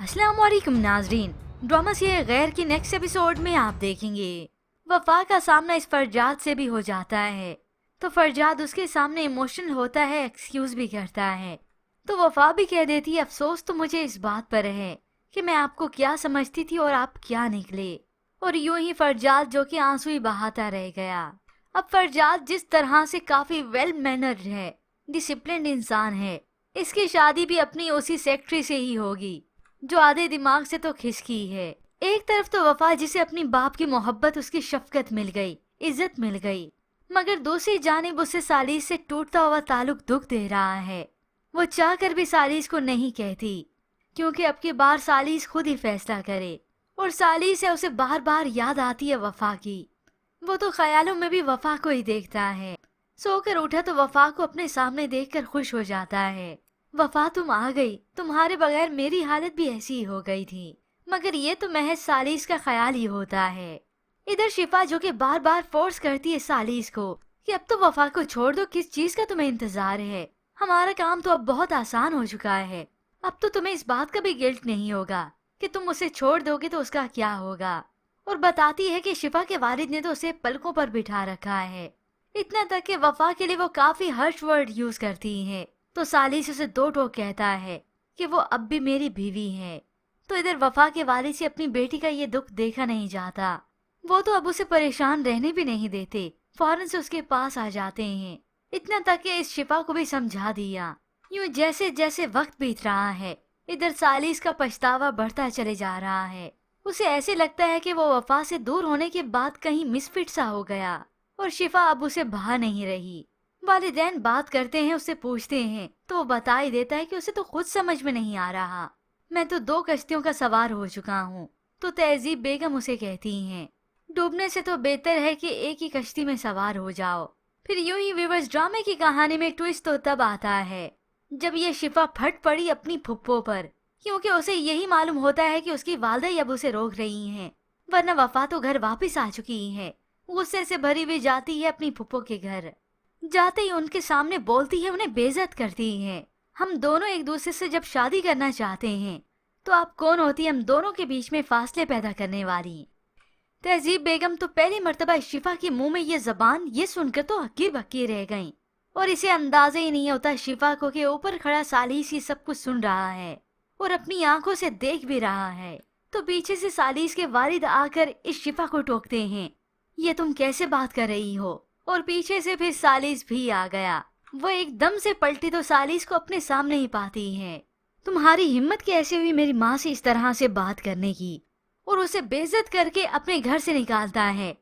अस्सलाम वालेकुम नाजरीन। ड्रामा से गैर की नेक्स्ट एपिसोड में आप देखेंगे वफा का सामना इस फरजाद से भी हो जाता है। तो फरजाद उसके सामने इमोशनल होता है, एक्सक्यूज भी करता है। तो वफा भी कह देती है अफसोस तो मुझे इस बात पर है कि मैं आपको क्या समझती थी और आप क्या निकले। और यूं ही फरजाद जो कि आंसू ही बहाता रह गया। अब फरजाद जिस तरह से काफी वेल मैनर्ड है, डिसिप्लिन्ड इंसान है, इसकी शादी भी अपनी उसी सेक्रेटरी से ही होगी जो आधे दिमाग से तो खिसकी है। एक तरफ तो वफा जिसे अपनी बाप की मोहब्बत, उसकी शफकत मिल गई, इज्जत मिल गई, मगर दूसरी जानिब उसे सालिस से टूटता हुआ ताल्लुक दुख दे रहा है। वो चाह कर भी सालिस को नहीं कहती क्योंकि अब की बार सालिस खुद ही फैसला करे। और सालिस से उसे बार बार याद आती है वफा की। वो तो ख्यालों में भी वफा को ही देखता है। सोकर उठा तो वफा को अपने सामने देखकर खुश हो जाता है। वफा तुम आ गई, तुम्हारे बगैर मेरी हालत भी ऐसी ही हो गई थी। मगर ये तो महज सालिस का ख्याल ही होता है। इधर शिफा जो कि बार बार फोर्स करती है सालिस को कि अब तो वफा को छोड़ दो, किस चीज का तुम्हें इंतजार है, हमारा काम तो अब बहुत आसान हो चुका है, अब तो तुम्हें इस बात का भी गिल्ट नहीं होगा कि तुम उसे छोड़ दोगे तो उसका क्या होगा। और बताती है कि शिफा के वालिद ने तो उसे पलकों पर बिठा रखा है। इतना तक कि वफा के लिए वो काफी हर्ष वर्ड यूज करती है। तो सालिस उसे दो टोक कहता है कि वो अब भी मेरी बीवी है। तो इधर वफा के वालिद से अपनी बेटी का ये दुख देखा नहीं जाता। वो तो अब उसे परेशान रहने भी नहीं देते, फौरन से उसके पास आ जाते हैं। इतना तक कि इस शिफा को भी समझा दिया। यूं जैसे जैसे वक्त बीत रहा है, इधर सालिस का पछतावा बढ़ता चले जा रहा है। उसे ऐसे लगता है कि वो वफा से दूर होने के बाद कहीं मिसफिट सा हो गया और शिफा अब उसे भा नहीं रही। वालिदैन बात करते हैं, उससे पूछते हैं तो वो बता ही देता है कि उसे तो खुद समझ में नहीं आ रहा, मैं तो 2 कश्तियों का सवार हो चुका हूँ। तो तहजीब बेगम उसे कहती हैं डूबने से तो बेहतर है कि एक ही कश्ती में सवार हो जाओ। फिर यूं ही व्यूअर्स ड्रामे की कहानी में ट्विस्ट तो तब आता है जब ये शिफा फट पड़ी अपनी फुप्पो पर, क्योंकि उसे यही मालूम होता है कि उसकी वालदा ही अब उसे रोक रही हैं, वरना वफा तो घर वापस आ चुकी है। गुस्से से भरी हुई जाती है अपनी फुप्पो के घर। जाते ही उनके सामने बोलती है, उन्हें बेइज्जत करती है। हम दोनों एक दूसरे से जब शादी करना चाहते हैं तो आप कौन होती हम दोनों के बीच में फासले पैदा करने वाली। तहजीब बेगम तो पहली मर्तबा शिफा के मुंह में ये जबान ये सुनकर तो हक्की बक्की रह गईं। और इसे अंदाजा ही नहीं होता शिफा को कि ऊपर खड़ा सालिस ये सब कुछ सुन रहा है और अपनी आंखों से देख भी रहा है। तो पीछे से सालिस के वालिद आकर इस शिफा को टोकते हैं, ये तुम कैसे बात कर रही हो। और पीछे से फिर सालिस भी आ गया। वो एकदम से पलटी तो सालिस को अपने सामने ही पाती है। तुम्हारी हिम्मत कैसे हुई मेरी माँ से इस तरह से बात करने की। और उसे बेइज्जत करके अपने घर से निकालता है,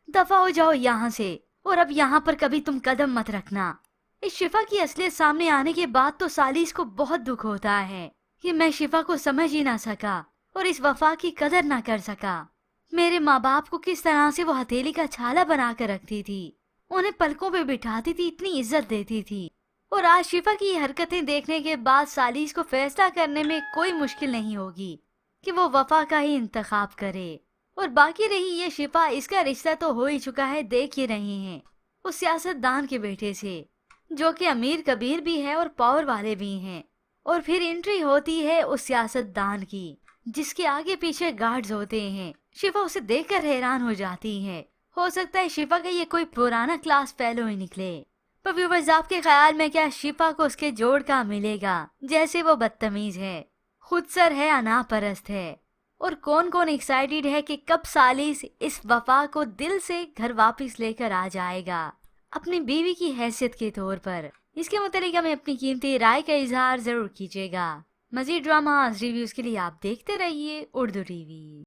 दफा हो जाओ यहाँ से और अब यहाँ पर कभी तुम कदम मत रखना। इस शिफा की असलियत सामने आने के बाद तो सालिस को बहुत दुख होता है कि मैं शिफा को समझ ही ना सका और इस वफा की कदर ना कर सका। मेरे माँ बाप को किस तरह से वो हथेली का छाला बना कर रखती थी, उन्हें पलकों पे बिठाती थी, इतनी इज्जत देती थी। और आज शिफा की हरकतें देखने के बाद सालिस को फैसला करने में कोई मुश्किल नहीं होगी कि वो वफा का ही इंतखाब करे। और बाकी रही ये शिफा, इसका रिश्ता तो हो ही चुका है, देख ही रहे हैं, उस सियासतदान के बेटे से जो कि अमीर कबीर भी है और पावर वाले भी हैं। और फिर एंट्री होती है उस सियासतदान की जिसके आगे पीछे गार्ड्स होते हैं। शिफा उसे देखकर हैरान हो जाती है। हो सकता है शिफा का ये कोई पुराना क्लास फेलो ही निकले। पर व्यूअर्स आपके ख्याल में क्या शिफा को उसके जोड़ का मिलेगा, जैसे वो बदतमीज है, खुदसर है, अनापरस्त है। और कौन कौन एक्साइटेड है कि कब सालिस इस वफा को दिल से घर वापस लेकर आ जाएगा अपनी बीवी की हैसियत के तौर पर। इसके मुतालिक हमें अपनी कीमती राय का इजहार जरूर कीजिएगा। मजीद ड्रामा रिव्यूज के लिए आप देखते रहिए उर्दू टीवी।